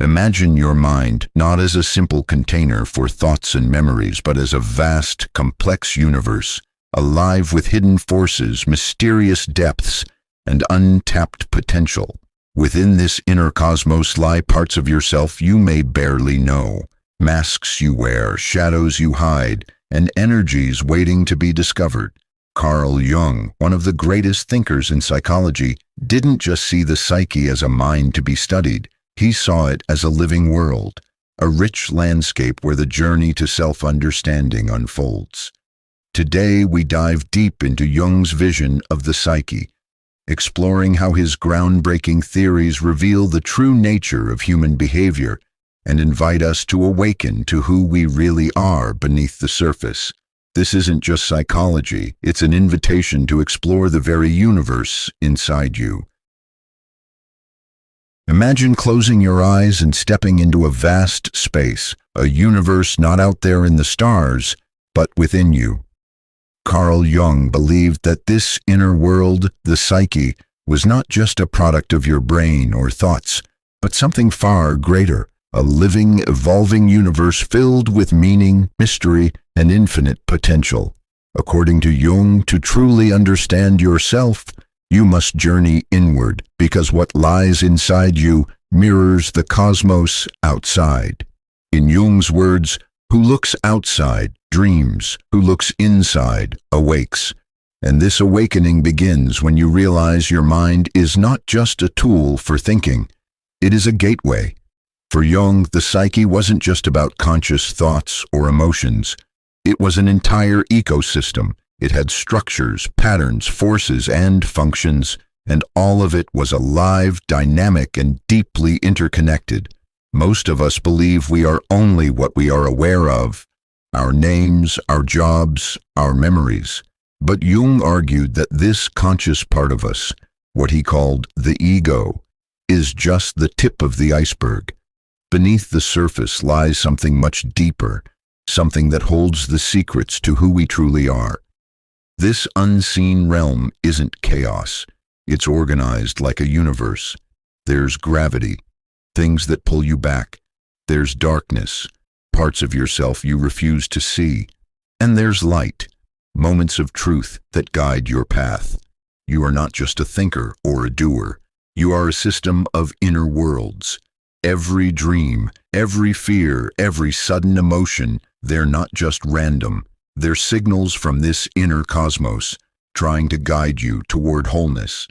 Imagine your mind not as a simple container for thoughts and memories, but as a vast, complex universe, alive with hidden forces, mysterious depths, and untapped potential. Within this inner cosmos lie parts of yourself you may barely know, masks you wear, shadows you hide, and energies waiting to be discovered. Carl Jung, one of the greatest thinkers in psychology, didn't just see the psyche as a mind to be studied. He saw it as a living world, a rich landscape where the journey to self-understanding unfolds. Today we dive deep into Jung's vision of the psyche, exploring how his groundbreaking theories reveal the true nature of human behavior and invite us to awaken to who we really are beneath the surface. This isn't just psychology, it's an invitation to explore the very universe inside you. Imagine closing your eyes and stepping into a vast space, a universe not out there in the stars, but within you. Carl Jung believed that this inner world, the psyche, was not just a product of your brain or thoughts, but something far greater, a living, evolving universe filled with meaning, mystery, and infinite potential. According to Jung, to truly understand yourself, you must journey inward, because what lies inside you mirrors the cosmos outside. In Jung's words, who looks outside dreams, who looks inside awakes. And this awakening begins when you realize your mind is not just a tool for thinking, it is a gateway. For Jung, the psyche wasn't just about conscious thoughts or emotions. It was an entire ecosystem. It had structures, patterns, forces, and functions, and all of it was alive, dynamic, and deeply interconnected. Most of us believe we are only what we are aware of, our names, our jobs, our memories. But Jung argued that this conscious part of us, what he called the ego, is just the tip of the iceberg. Beneath the surface lies something much deeper, something that holds the secrets to who we truly are. This unseen realm isn't chaos. It's organized like a universe. There's gravity, things that pull you back. There's darkness, parts of yourself you refuse to see. And there's light, moments of truth that guide your path. You are not just a thinker or a doer. You are a system of inner worlds. Every dream, every fear, every sudden emotion, they're not just random. They're signals from this inner cosmos, trying to guide you toward wholeness.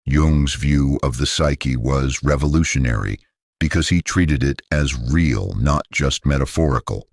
Jung's view of the psyche was revolutionary because he treated it as real, not just metaphorical.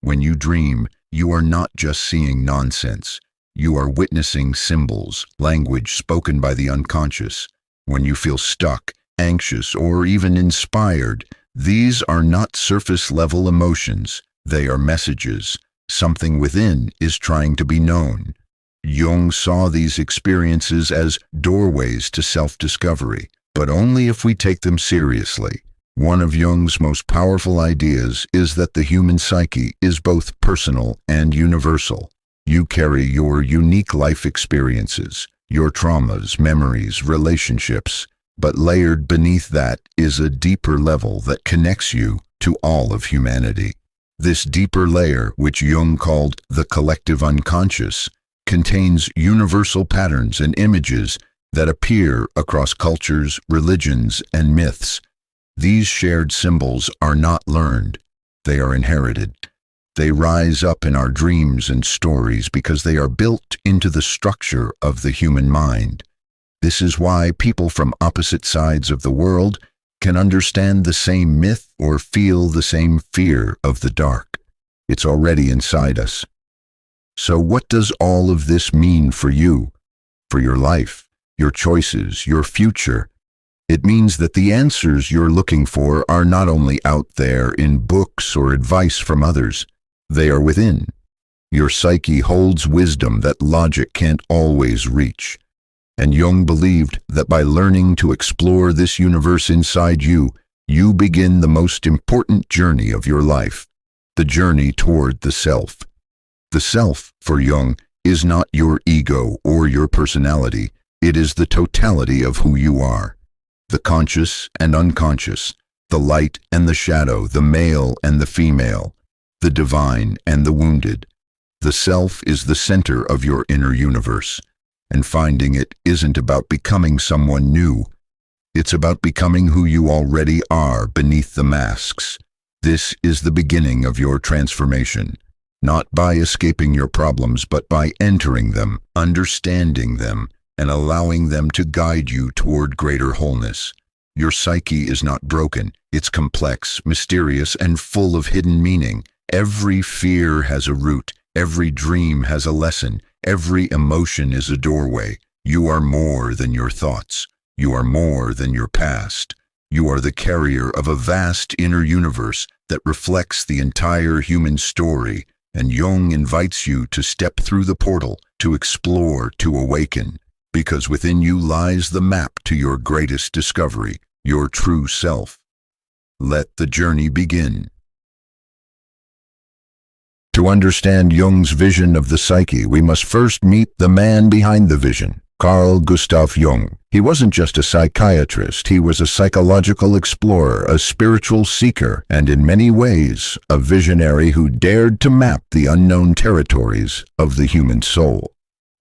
When you dream, you are not just seeing nonsense. You are witnessing symbols, language spoken by the unconscious. When you feel stuck, anxious, or even inspired, these are not surface-level emotions. They are messages. Something within is trying to be known. Jung saw these experiences as doorways to self-discovery, but only if we take them seriously. One of Jung's most powerful ideas is that the human psyche is both personal and universal. You carry your unique life experiences, your traumas, memories, relationships, but layered beneath that is a deeper level that connects you to all of humanity. This deeper layer, which Jung called the collective unconscious, contains universal patterns and images that appear across cultures, religions, and myths. These shared symbols are not learned, they are inherited. They rise up in our dreams and stories because they are built into the structure of the human mind. This is why people from opposite sides of the world can understand the same myth or feel the same fear of the dark. It's already inside us. So what does all of this mean for you, for your life, your choices, your future? It means that the answers you're looking for are not only out there in books or advice from others, they are within. Your psyche holds wisdom that logic can't always reach. And Jung believed that by learning to explore this universe inside you, you begin the most important journey of your life, the journey toward the self. The self, for Jung, is not your ego or your personality. It is the totality of who you are. The conscious and unconscious, the light and the shadow, the male and the female, the divine and the wounded. The self is the center of your inner universe, and finding it isn't about becoming someone new. It's about becoming who you already are beneath the masks. This is the beginning of your transformation, not by escaping your problems, but by entering them, understanding them, and allowing them to guide you toward greater wholeness. Your psyche is not broken. It's complex, mysterious, and full of hidden meaning. Every fear has a root. Every dream has a lesson. Every emotion is a doorway. You are more than your thoughts. You are more than your past. You are the carrier of a vast inner universe that reflects the entire human story, and Jung invites you to step through the portal, to explore, to awaken, because within you lies the map to your greatest discovery, your true self. Let the journey begin. To understand Jung's vision of the psyche, we must first meet the man behind the vision, Carl Gustav Jung. He wasn't just a psychiatrist, he was a psychological explorer, a spiritual seeker, and in many ways, a visionary who dared to map the unknown territories of the human soul.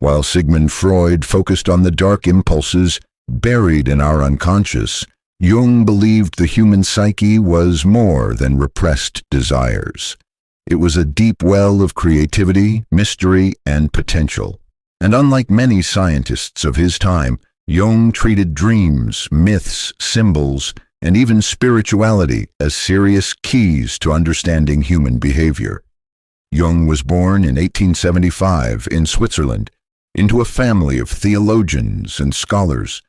While Sigmund Freud focused on the dark impulses buried in our unconscious, Jung believed the human psyche was more than repressed desires. It was a deep well of creativity, mystery, and potential. And unlike many scientists of his time, Jung treated dreams, myths, symbols, and even spirituality as serious keys to understanding human behavior. Jung was born in 1875 in Switzerland into a family of theologians and scholars.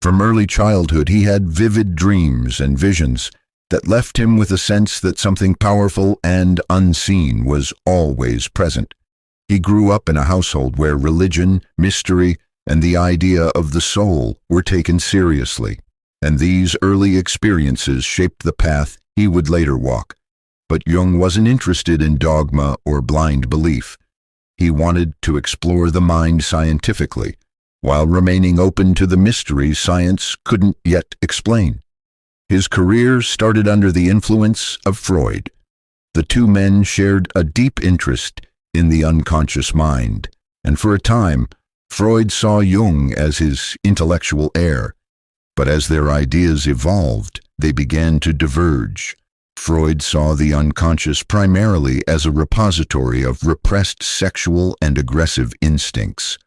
From early childhood, he had vivid dreams and visions that left him with a sense that something powerful and unseen was always present. He grew up in a household where religion, mystery, and the idea of the soul were taken seriously, and these early experiences shaped the path he would later walk. But Jung wasn't interested in dogma or blind belief. He wanted to explore the mind scientifically, while remaining open to the mysteries science couldn't yet explain. His career started under the influence of Freud. The two men shared a deep interest in the unconscious mind, and for a time, Freud saw Jung as his intellectual heir. But as their ideas evolved, they began to diverge. Freud saw the unconscious primarily as a repository of repressed sexual and aggressive instincts.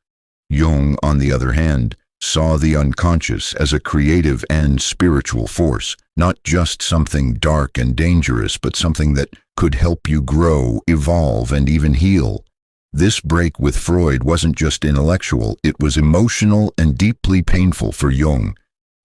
Jung, on the other hand, saw the unconscious as a creative and spiritual force, not just something dark and dangerous, but something that could help you grow, evolve, and even heal. This break with Freud wasn't just intellectual, it was emotional and deeply painful for Jung.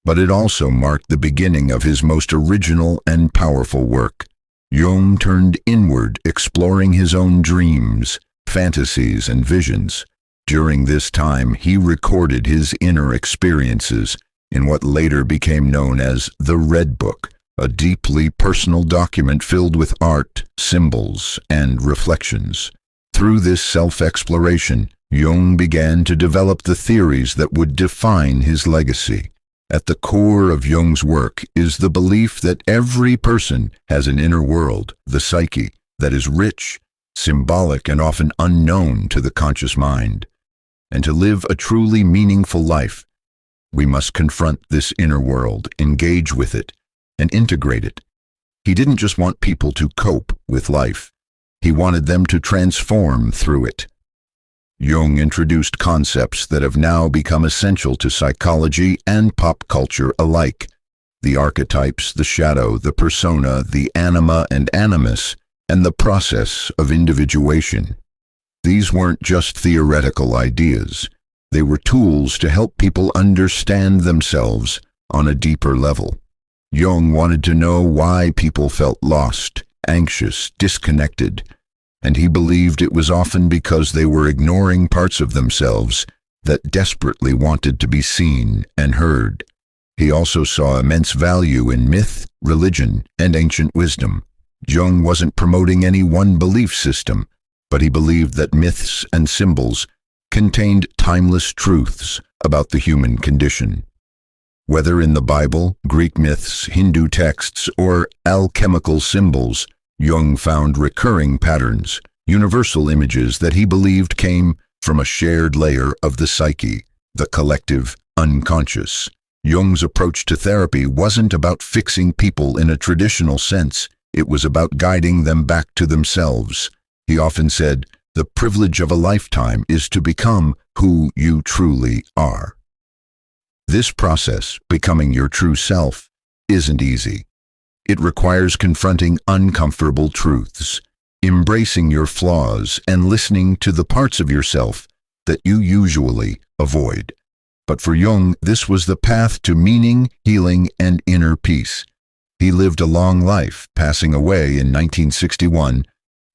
But it also marked the beginning of his most original and powerful work. Jung turned inward, exploring his own dreams, fantasies, and visions. During this time, he recorded his inner experiences in what later became known as the Red Book, a deeply personal document filled with art, symbols, and reflections. Through this self-exploration, Jung began to develop the theories that would define his legacy. At the core of Jung's work is the belief that every person has an inner world, the psyche, that is rich, symbolic, and often unknown to the conscious mind. And to live a truly meaningful life, we must confront this inner world, engage with it, and integrate it. He didn't just want people to cope with life. He wanted them to transform through it. Jung introduced concepts that have now become essential to psychology and pop culture alike. The archetypes, the shadow, the persona, the anima and animus, and the process of individuation. These weren't just theoretical ideas. They were tools to help people understand themselves on a deeper level. Jung wanted to know why people felt lost, anxious, disconnected, and he believed it was often because they were ignoring parts of themselves that desperately wanted to be seen and heard. He also saw immense value in myth, religion, and ancient wisdom. Jung wasn't promoting any one belief system, but he believed that myths and symbols contained timeless truths about the human condition. Whether in the Bible, Greek myths, Hindu texts, or alchemical symbols, Jung found recurring patterns, universal images that he believed came from a shared layer of the psyche, the collective unconscious. Jung's approach to therapy wasn't about fixing people in a traditional sense. It was about guiding them back to themselves. He often said, "The privilege of a lifetime is to become who you truly are." This process, becoming your true self, isn't easy. It requires confronting uncomfortable truths, embracing your flaws, and listening to the parts of yourself that you usually avoid. But for Jung, this was the path to meaning, healing, and inner peace. He lived a long life, passing away in 1961,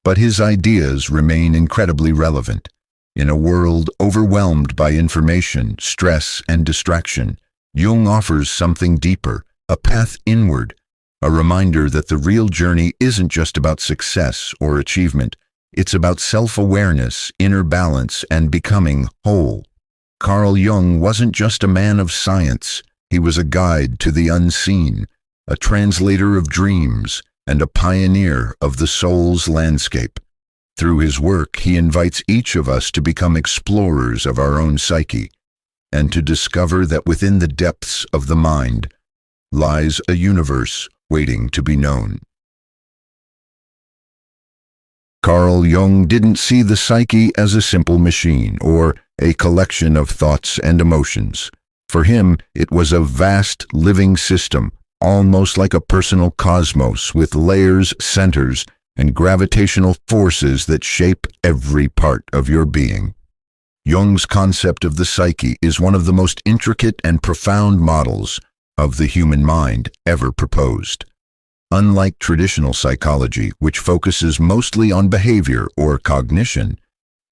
but his ideas remain incredibly relevant. In a world overwhelmed by information, stress, and distraction, Jung offers something deeper, a path inward, a reminder that the real journey isn't just about success or achievement. It's about self-awareness, inner balance, and becoming whole. Carl Jung wasn't just a man of science. He was a guide to the unseen, a translator of dreams, and a pioneer of the soul's landscape. Through his work, he invites each of us to become explorers of our own psyche, and to discover that within the depths of the mind lies a universe waiting to be known. Carl Jung didn't see the psyche as a simple machine or a collection of thoughts and emotions. For him, it was a vast living system, almost like a personal cosmos with layers, centers, and gravitational forces that shape every part of your being. Jung's concept of the psyche is one of the most intricate and profound models of the human mind ever proposed. Unlike traditional psychology, which focuses mostly on behavior or cognition,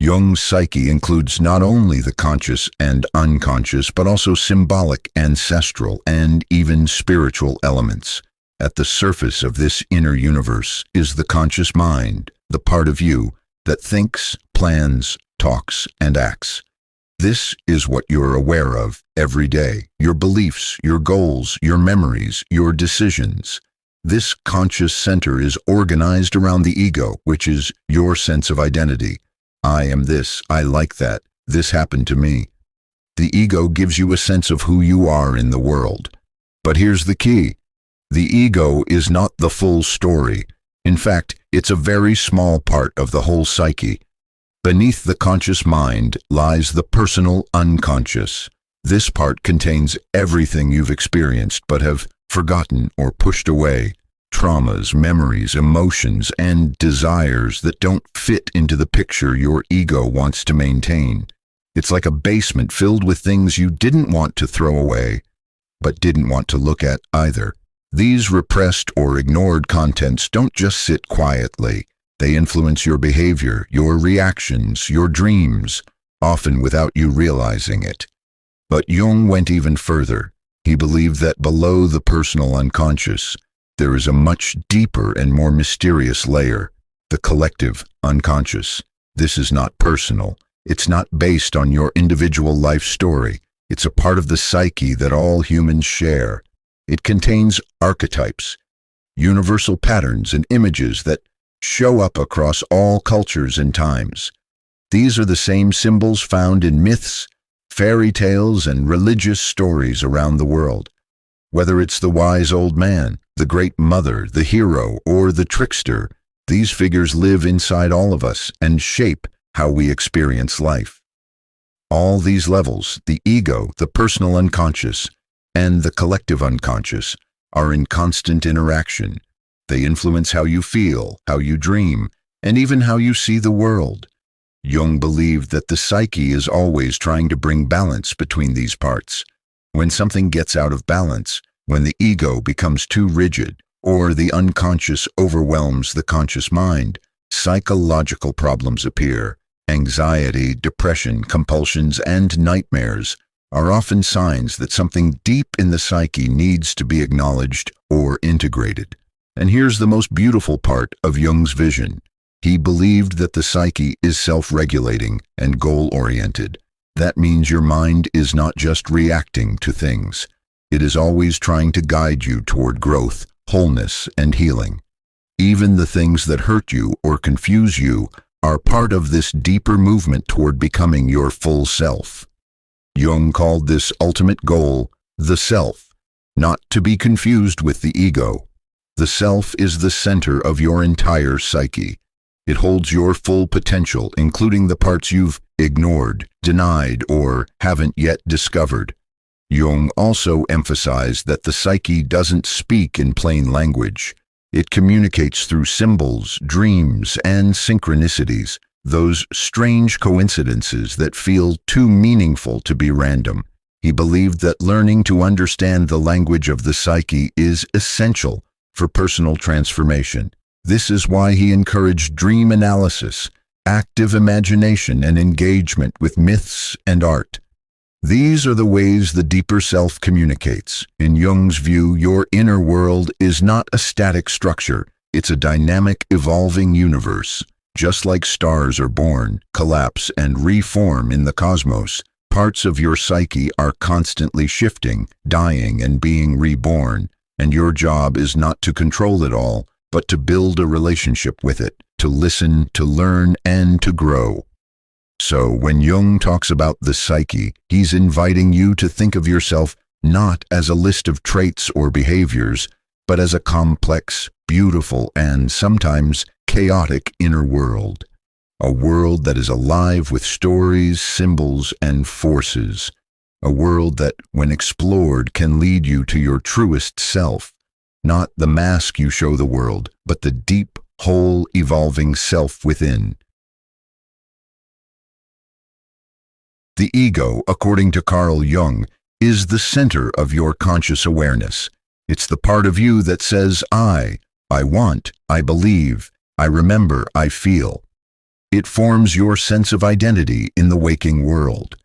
Jung's psyche includes not only the conscious and unconscious, but also symbolic, ancestral, and even spiritual elements. At the surface of this inner universe is the conscious mind, the part of you that thinks, plans, talks, and acts. This is what you're aware of every day: your beliefs, your goals, your memories, your decisions. This conscious center is organized around the ego, which is your sense of identity. I am this, I like that, this happened to me. The ego gives you a sense of who you are in the world. But here's the key. The ego is not the full story. In fact, it's a very small part of the whole psyche. Beneath the conscious mind lies the personal unconscious. This part contains everything you've experienced but have forgotten or pushed away. Traumas, memories, emotions, and desires that don't fit into the picture your ego wants to maintain. It's like a basement filled with things you didn't want to throw away, but didn't want to look at either. These repressed or ignored contents don't just sit quietly. They influence your behavior, your reactions, your dreams, often without you realizing it. But Jung went even further. He believed that below the personal unconscious, there is a much deeper and more mysterious layer, the collective unconscious. This is not personal. It's not based on your individual life story. It's a part of the psyche that all humans share. It contains archetypes, universal patterns and images that show up across all cultures and times. These are the same symbols found in myths, fairy tales, and religious stories around the world. Whether it's the wise old man, the great mother, the hero, or the trickster, these figures live inside all of us and shape how we experience life. All these levels, the ego, the personal unconscious, and the collective unconscious, are in constant interaction. They influence how you feel, how you dream, and even how you see the world. Jung believed that the psyche is always trying to bring balance between these parts. When something gets out of balance, when the ego becomes too rigid, or the unconscious overwhelms the conscious mind, psychological problems appear. Anxiety, depression, compulsions, and nightmares are often signs that something deep in the psyche needs to be acknowledged or integrated. And here's the most beautiful part of Jung's vision. He believed that the psyche is self-regulating and goal-oriented. That means your mind is not just reacting to things. It is always trying to guide you toward growth, wholeness, and healing. Even the things that hurt you or confuse you are part of this deeper movement toward becoming your full self. Jung called this ultimate goal the self, not to be confused with the ego. The self is the center of your entire psyche. It holds your full potential, including the parts you've ignored, denied, or haven't yet discovered. Jung also emphasized that the psyche doesn't speak in plain language. It communicates through symbols, dreams, and synchronicities, those strange coincidences that feel too meaningful to be random. He believed that learning to understand the language of the psyche is essential for personal transformation. This is why he encouraged dream analysis, active imagination, and engagement with myths and art. These are the ways the deeper self communicates. In Jung's view, your inner world is not a static structure. It's a dynamic, evolving universe. Just like stars are born, collapse, and reform in the cosmos, parts of your psyche are constantly shifting, dying, and being reborn. And your job is not to control it all, but to build a relationship with it, to listen, to learn, and to grow. So when Jung talks about the psyche, he's inviting you to think of yourself not as a list of traits or behaviors, but as a complex, beautiful, and sometimes chaotic inner world. A world that is alive with stories, symbols, and forces. A world that, when explored, can lead you to your truest self. Not the mask you show the world, but the deep, whole, evolving self within. The ego, according to Carl Jung, is the center of your conscious awareness. It's the part of you that says, I want, I believe, I remember, I feel. It forms your sense of identity in the waking world.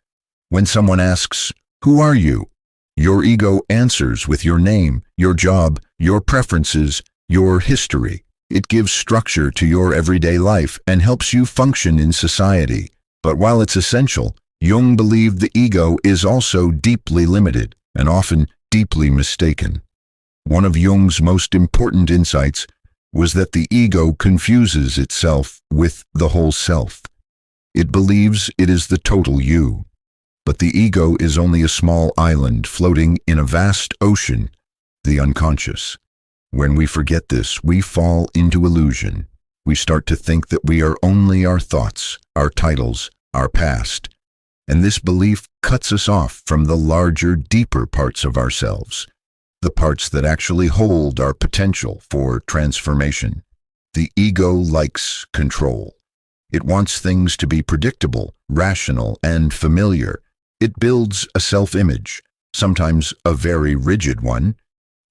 When someone asks, "Who are you?" your ego answers with your name, your job, your preferences, your history. It gives structure to your everyday life and helps you function in society. But while it's essential, Jung believed the ego is also deeply limited and often deeply mistaken. One of Jung's most important insights was that the ego confuses itself with the whole self. It believes it is the total you. But the ego is only a small island floating in a vast ocean, the unconscious. When we forget this, we fall into illusion. We start to think that we are only our thoughts, our titles, our past. And this belief cuts us off from the larger, deeper parts of ourselves, the parts that actually hold our potential for transformation. The ego likes control. It wants things to be predictable, rational, and familiar. It builds a self-image, sometimes a very rigid one,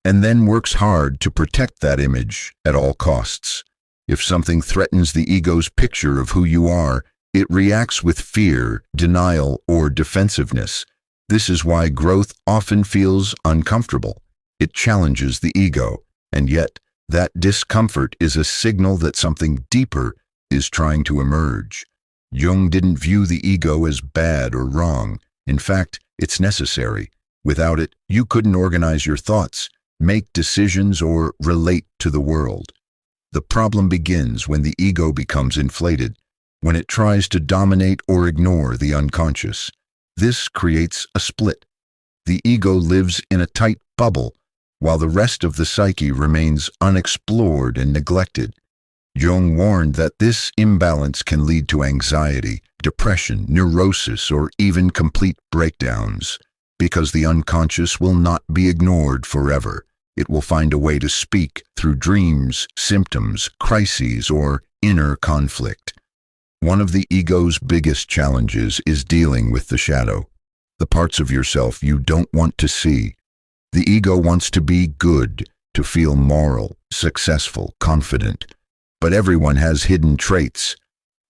and then works hard to protect that image at all costs. If something threatens the ego's picture of who you are, it reacts with fear, denial, or defensiveness. This is why growth often feels uncomfortable. It challenges the ego, and yet that discomfort is a signal that something deeper is trying to emerge. Jung didn't view the ego as bad or wrong. In fact, it's necessary. Without it, you couldn't organize your thoughts, make decisions, or relate to the world. The problem begins when the ego becomes inflated, when it tries to dominate or ignore the unconscious. This creates a split. The ego lives in a tight bubble, while the rest of the psyche remains unexplored and neglected. Jung warned that this imbalance can lead to anxiety, depression, neurosis, or even complete breakdowns, because the unconscious will not be ignored forever. It will find a way to speak through dreams, symptoms, crises, or inner conflict. One of the ego's biggest challenges is dealing with the shadow, the parts of yourself you don't want to see. The ego wants to be good, to feel moral, successful, confident. But everyone has hidden traits: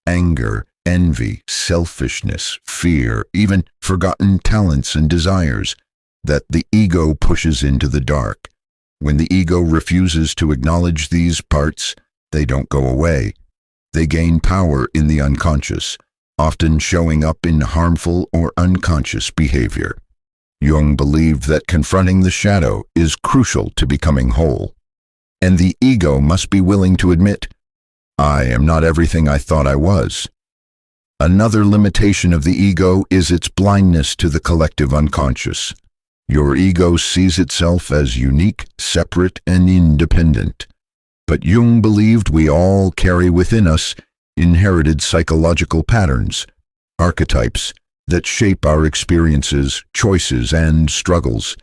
anger, envy, selfishness, fear, even forgotten talents and desires that the ego pushes into the dark. When the ego refuses to acknowledge these parts, they don't go away. They gain power in the unconscious, often showing up in harmful or unconscious behavior. Jung believed that confronting the shadow is crucial to becoming whole. And the ego must be willing to admit, I am not everything I thought I was. Another limitation of the ego is its blindness to the collective unconscious. Your ego sees itself as unique, separate, and independent. But Jung believed we all carry within us inherited psychological patterns, archetypes, that shape our experiences, choices, and struggles.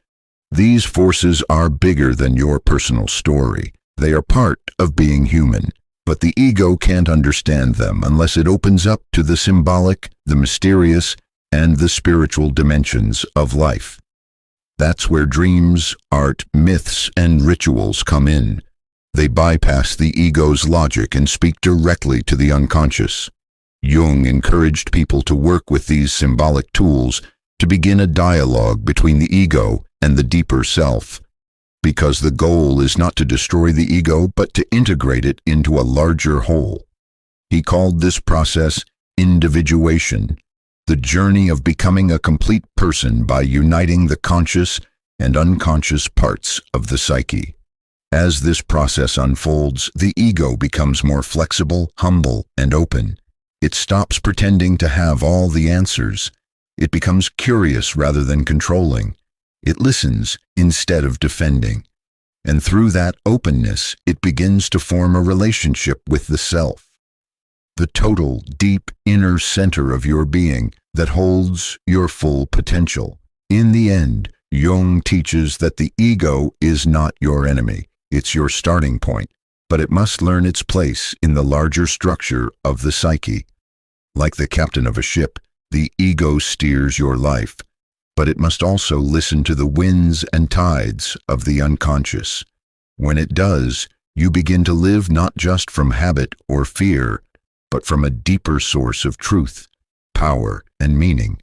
These forces are bigger than your personal story. They are part of being human, but the ego can't understand them unless it opens up to the symbolic, the mysterious, and the spiritual dimensions of life. That's where dreams, art, myths, and rituals come in. They bypass the ego's logic and speak directly to the unconscious. Jung encouraged people to work with these symbolic tools to begin a dialogue between the ego and the deeper self, because the goal is not to destroy the ego but to integrate it into a larger whole. He called this process individuation, the journey of becoming a complete person by uniting the conscious and unconscious parts of the psyche. As this process unfolds, the ego becomes more flexible, humble, and open. It stops pretending to have all the answers. It becomes curious rather than controlling. It listens instead of defending. And through that openness, it begins to form a relationship with the self, the total, deep inner center of your being that holds your full potential. In the end, Jung teaches that the ego is not your enemy. It's your starting point, but it must learn its place in the larger structure of the psyche. Like the captain of a ship, the ego steers your life, but it must also listen to the winds and tides of the unconscious. When it does, you begin to live not just from habit or fear, but from a deeper source of truth, power, and meaning.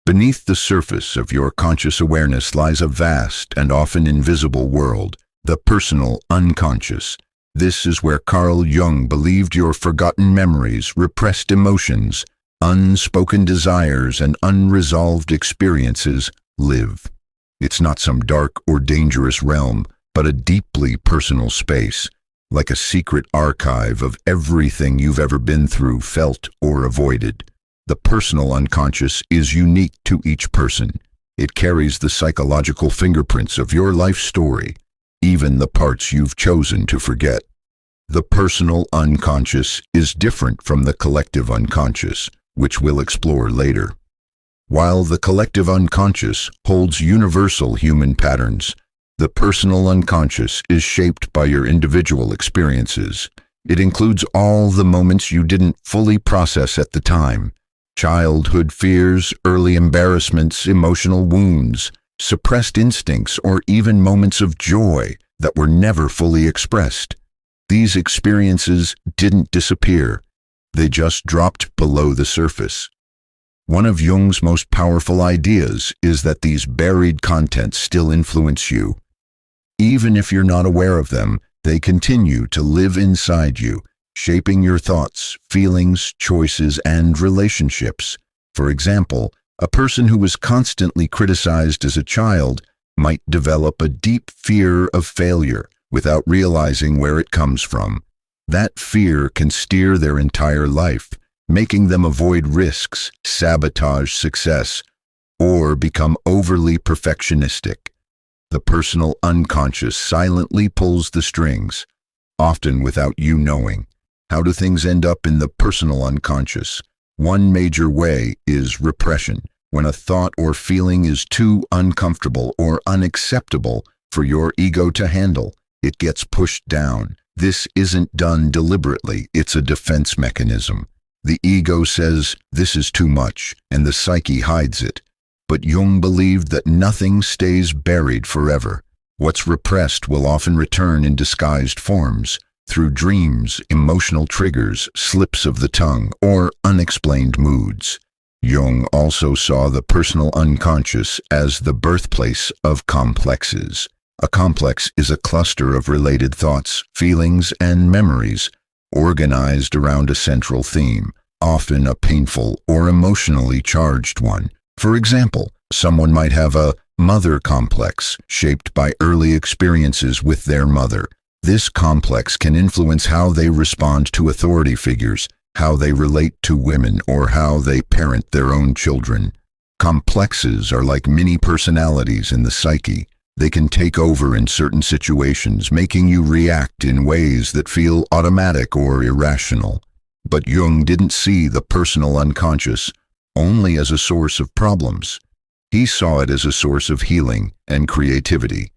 Beneath the surface of your conscious awareness lies a vast and often invisible world, the personal unconscious. This is where Carl Jung believed your forgotten memories, repressed emotions, unspoken desires, and unresolved experiences live. It's not some dark or dangerous realm, but a deeply personal space, like a secret archive of everything you've ever been through, felt, or avoided. The personal unconscious is unique to each person. It carries the psychological fingerprints of your life story, even the parts you've chosen to forget. The personal unconscious is different from the collective unconscious, which we'll explore later. While the collective unconscious holds universal human patterns, the personal unconscious is shaped by your individual experiences. It includes all the moments you didn't fully process at the time: childhood fears, early embarrassments, emotional wounds, suppressed instincts, or even moments of joy that were never fully expressed. These experiences didn't disappear. They just dropped below the surface. One of Jung's most powerful ideas is that these buried contents still influence you. Even if you're not aware of them, they continue to live inside you, shaping your thoughts, feelings, choices, and relationships. For example, a person who was constantly criticized as a child might develop a deep fear of failure without realizing where it comes from. That fear can steer their entire life, making them avoid risks, sabotage success, or become overly perfectionistic. The personal unconscious silently pulls the strings, often without you knowing. How do things end up in the personal unconscious? One major way is repression. When a thought or feeling is too uncomfortable or unacceptable for your ego to handle, it gets pushed down. This isn't done deliberately, it's a defense mechanism. The ego says, this is too much, and the psyche hides it. But Jung believed that nothing stays buried forever. What's repressed will often return in disguised forms, through dreams, emotional triggers, slips of the tongue, or unexplained moods. Jung also saw the personal unconscious as the birthplace of complexes. A complex is a cluster of related thoughts, feelings, and memories, organized around a central theme, often a painful or emotionally charged one. For example, Someone might have a mother complex shaped by early experiences with their mother. This complex can influence how they respond to authority figures, how they relate to women, or how they parent their own children. Complexes are like mini personalities in the psyche. They can take over in certain situations, making you react in ways that feel automatic or irrational. But Jung didn't see the personal unconscious only as a source of problems. He saw it as a source of healing and creativity,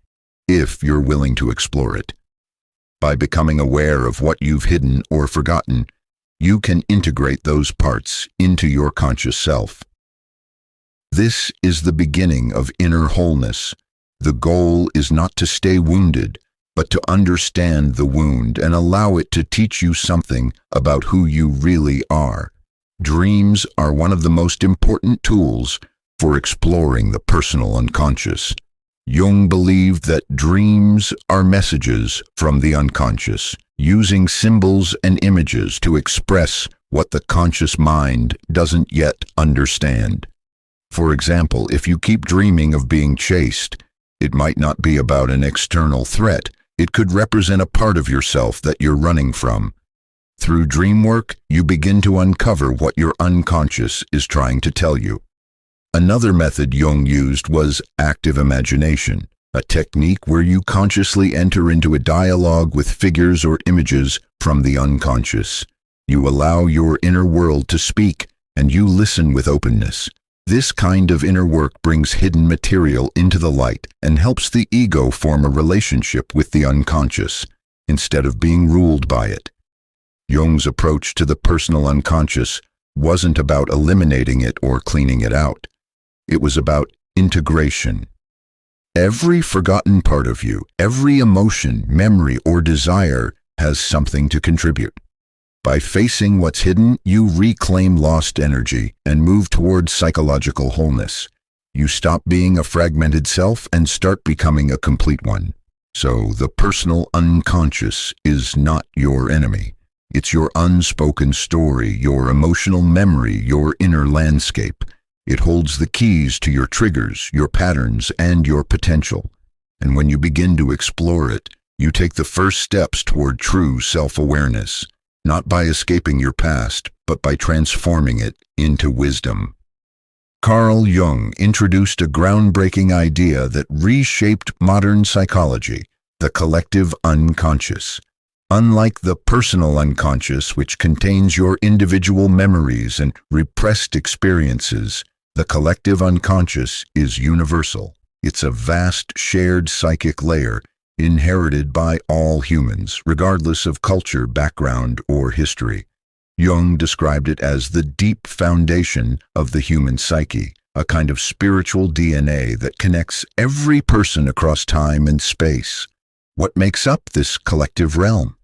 if you're willing to explore it. By becoming aware of what you've hidden or forgotten, you can integrate those parts into your conscious self. This is the beginning of inner wholeness. The goal is not to stay wounded, but to understand the wound and allow it to teach you something about who you really are. Dreams are one of the most important tools for exploring the personal unconscious. Jung believed that dreams are messages from the unconscious, using symbols and images to express what the conscious mind doesn't yet understand. For example, if you keep dreaming of being chased, it might not be about an external threat. It could represent a part of yourself that you're running from. Through dream work, you begin to uncover what your unconscious is trying to tell you. Another method Jung used was active imagination, a technique where you consciously enter into a dialogue with figures or images from the unconscious. You allow your inner world to speak, and you listen with openness. This kind of inner work brings hidden material into the light and helps the ego form a relationship with the unconscious, instead of being ruled by it. Jung's approach to the personal unconscious wasn't about eliminating it or cleaning it out. It was about integration. Every forgotten part of you, every emotion, memory, or desire has something to contribute. By facing what's hidden, you reclaim lost energy and move towards psychological wholeness. You stop being a fragmented self and start becoming a complete one. So the personal unconscious is not your enemy. It's your unspoken story, your emotional memory, your inner landscape. It holds the keys to your triggers, your patterns, and your potential. And when you begin to explore it, you take the first steps toward true self-awareness. Not by escaping your past, but by transforming it into wisdom. Carl Jung introduced a groundbreaking idea that reshaped modern psychology, the collective unconscious. Unlike the personal unconscious, which contains your individual memories and repressed experiences, the collective unconscious is universal. It's a vast shared psychic layer inherited by all humans, regardless of culture, background, or history. Jung described it as the deep foundation of the human psyche, a kind of spiritual DNA that connects every person across time and space. What makes up this collective realm?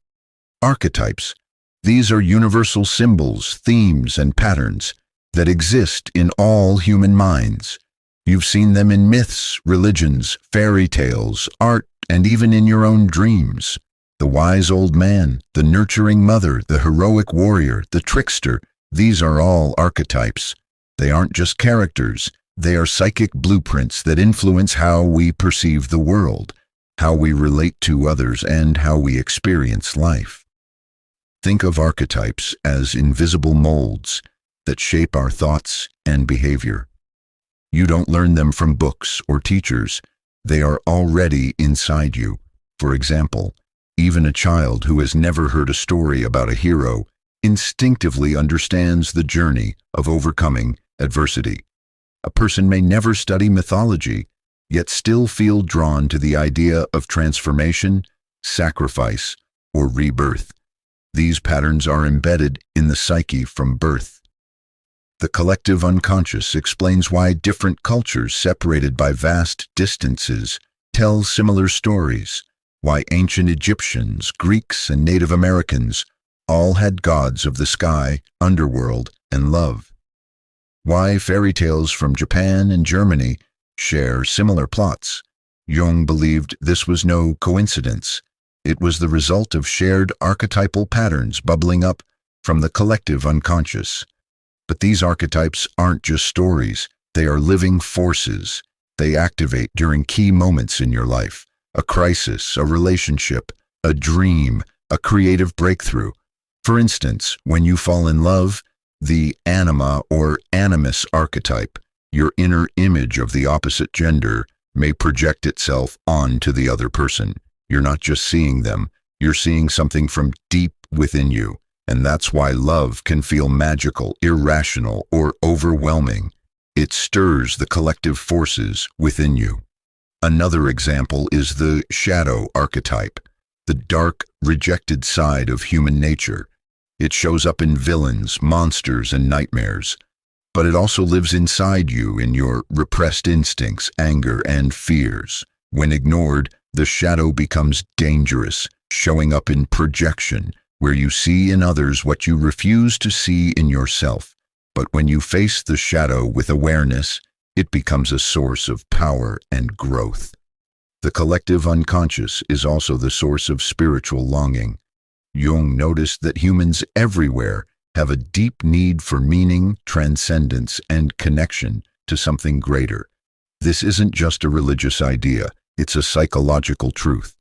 Archetypes. These are universal symbols, themes, and patterns that exist in all human minds. You've seen them in myths, religions, fairy tales, art, and even in your own dreams. The wise old man, the nurturing mother, the heroic warrior, the trickster, these are all archetypes. They aren't just characters, they are psychic blueprints that influence how we perceive the world, how we relate to others, and how we experience life. Think of archetypes as invisible molds that shape our thoughts and behavior. You don't learn them from books or teachers. They are already inside you. For example, even a child who has never heard a story about a hero instinctively understands the journey of overcoming adversity. A person may never study mythology, yet still feel drawn to the idea of transformation, sacrifice, or rebirth. These patterns are embedded in the psyche from birth. The collective unconscious explains why different cultures separated by vast distances tell similar stories, why ancient Egyptians, Greeks, and Native Americans all had gods of the sky, underworld, and love. Why fairy tales from Japan and Germany share similar plots. Jung believed this was no coincidence. It was the result of shared archetypal patterns bubbling up from the collective unconscious. But these archetypes aren't just stories. They are living forces. They activate during key moments in your life: a crisis, a relationship, a dream, a creative breakthrough. For instance, when you fall in love, the Anima or Animus archetype, your inner image of the opposite gender, may project itself onto the other person. You're not just seeing them, you're seeing something from deep within you. And that's why love can feel magical, irrational, or overwhelming. It stirs the collective forces within you. Another example is the shadow archetype, the dark, rejected side of human nature. It shows up in villains, monsters, and nightmares. But it also lives inside you in your repressed instincts, anger, and fears. When ignored, the shadow becomes dangerous, showing up in projection, where you see in others what you refuse to see in yourself. But when you face the shadow with awareness, it becomes a source of power and growth. The collective unconscious is also the source of spiritual longing. Jung noticed that humans everywhere have a deep need for meaning, transcendence, and connection to something greater. This isn't just a religious idea, it's a psychological truth.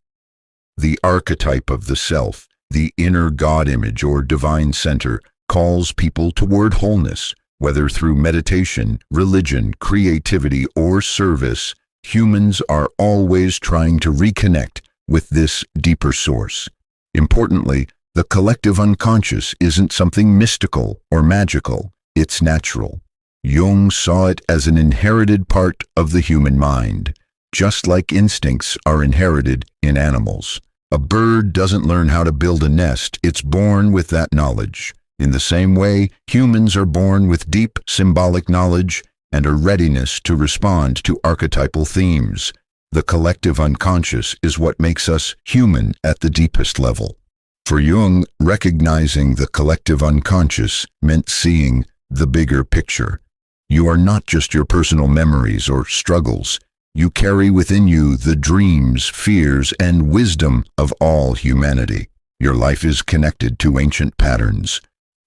The archetype of the self, the inner God image or divine center, calls people toward wholeness. Whether through meditation, religion, creativity, or service, humans are always trying to reconnect with this deeper source. Importantly, the collective unconscious isn't something mystical or magical, it's natural. Jung saw it as an inherited part of the human mind, just like instincts are inherited in animals. A bird doesn't learn how to build a nest, it's born with that knowledge. In the same way, humans are born with deep symbolic knowledge and a readiness to respond to archetypal themes. The collective unconscious is what makes us human at the deepest level. For Jung, recognizing the collective unconscious meant seeing the bigger picture. You are not just your personal memories or struggles. You carry within you the dreams, fears, and wisdom of all humanity. Your life is connected to ancient patterns.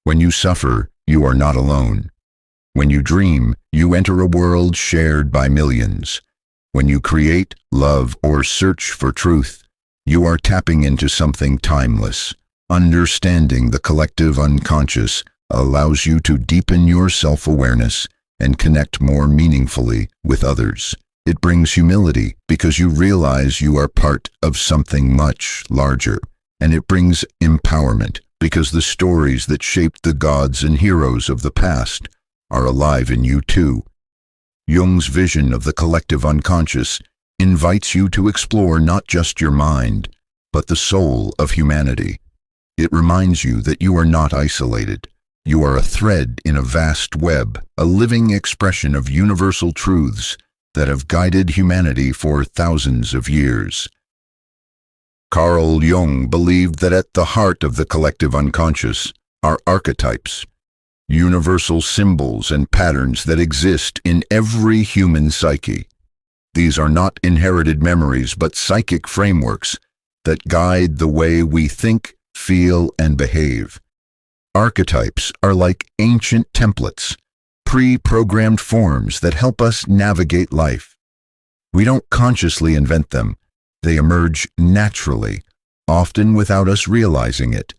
When you suffer, you are not alone. When you dream, you enter a world shared by millions. When you create, love, or search for truth, you are tapping into something timeless. Understanding the collective unconscious allows you to deepen your self-awareness and connect more meaningfully with others. It brings humility because you realize you are part of something much larger. And it brings empowerment because the stories that shaped the gods and heroes of the past are alive in you too. Jung's vision of the collective unconscious invites you to explore not just your mind, but the soul of humanity. It reminds you that you are not isolated. You are a thread in a vast web, a living expression of universal truths that have guided humanity for thousands of years. Carl Jung believed that at the heart of the collective unconscious are archetypes, universal symbols and patterns that exist in every human psyche. These are not inherited memories, but psychic frameworks that guide the way we think, feel, and behave. Archetypes are like ancient templates, pre-programmed forms that help us navigate life. We don't consciously invent them. They emerge naturally, often without us realizing it.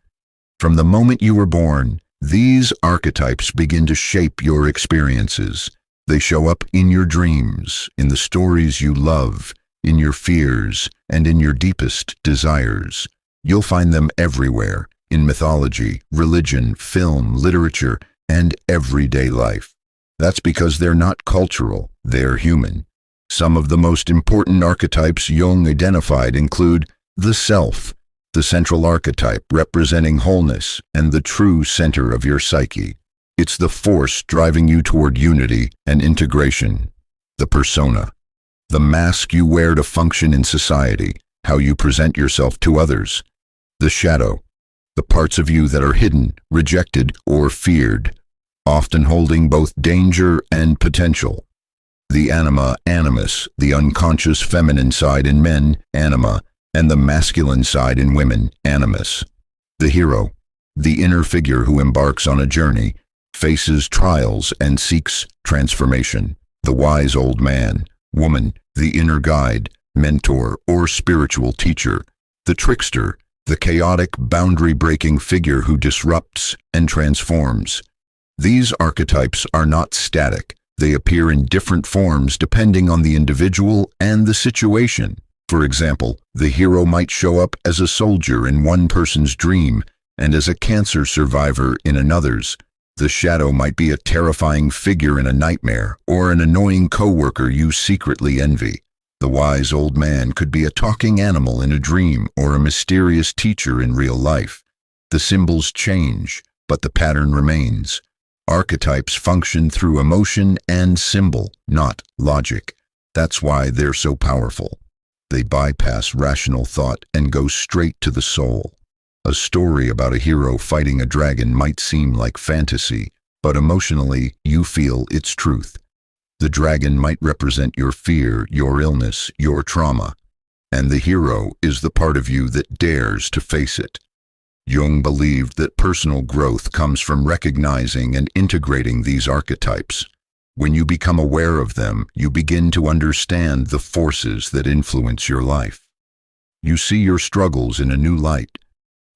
From the moment you were born, these archetypes begin to shape your experiences. They show up in your dreams, in the stories you love, in your fears, and in your deepest desires. You'll find them everywhere, in mythology, religion, film, literature, and everyday life. That's because they're not cultural, they're human. Some of the most important archetypes Jung identified include the self, the central archetype representing wholeness and the true center of your psyche. It's the force driving you toward unity and integration. The persona, the mask you wear to function in society, how you present yourself to others. The shadow, the parts of you that are hidden, rejected, or feared, often holding both danger and potential. The anima, animus, the unconscious feminine side in men, anima, and the masculine side in women, animus. The hero, the inner figure who embarks on a journey, faces trials and seeks transformation. the wise old man, woman, the inner guide, mentor, or spiritual teacher, the trickster, the chaotic, boundary-breaking figure who disrupts and transforms. These archetypes are not static. They appear in different forms depending on the individual and the situation. For example, the hero might show up as a soldier in one person's dream and as a cancer survivor in another's. The shadow might be a terrifying figure in a nightmare or an annoying coworker you secretly envy. The wise old man could be a talking animal in a dream or a mysterious teacher in real life. The symbols change, but the pattern remains. Archetypes function through emotion and symbol, not logic. That's why they're so powerful. They bypass rational thought and go straight to the soul. A story about a hero fighting a dragon might seem like fantasy, but emotionally you feel its truth. The dragon might represent your fear, your illness, your trauma, and the hero is the part of you that dares to face it. Jung believed that personal growth comes from recognizing and integrating these archetypes. When you become aware of them, you begin to understand the forces that influence your life. You see your struggles in a new light,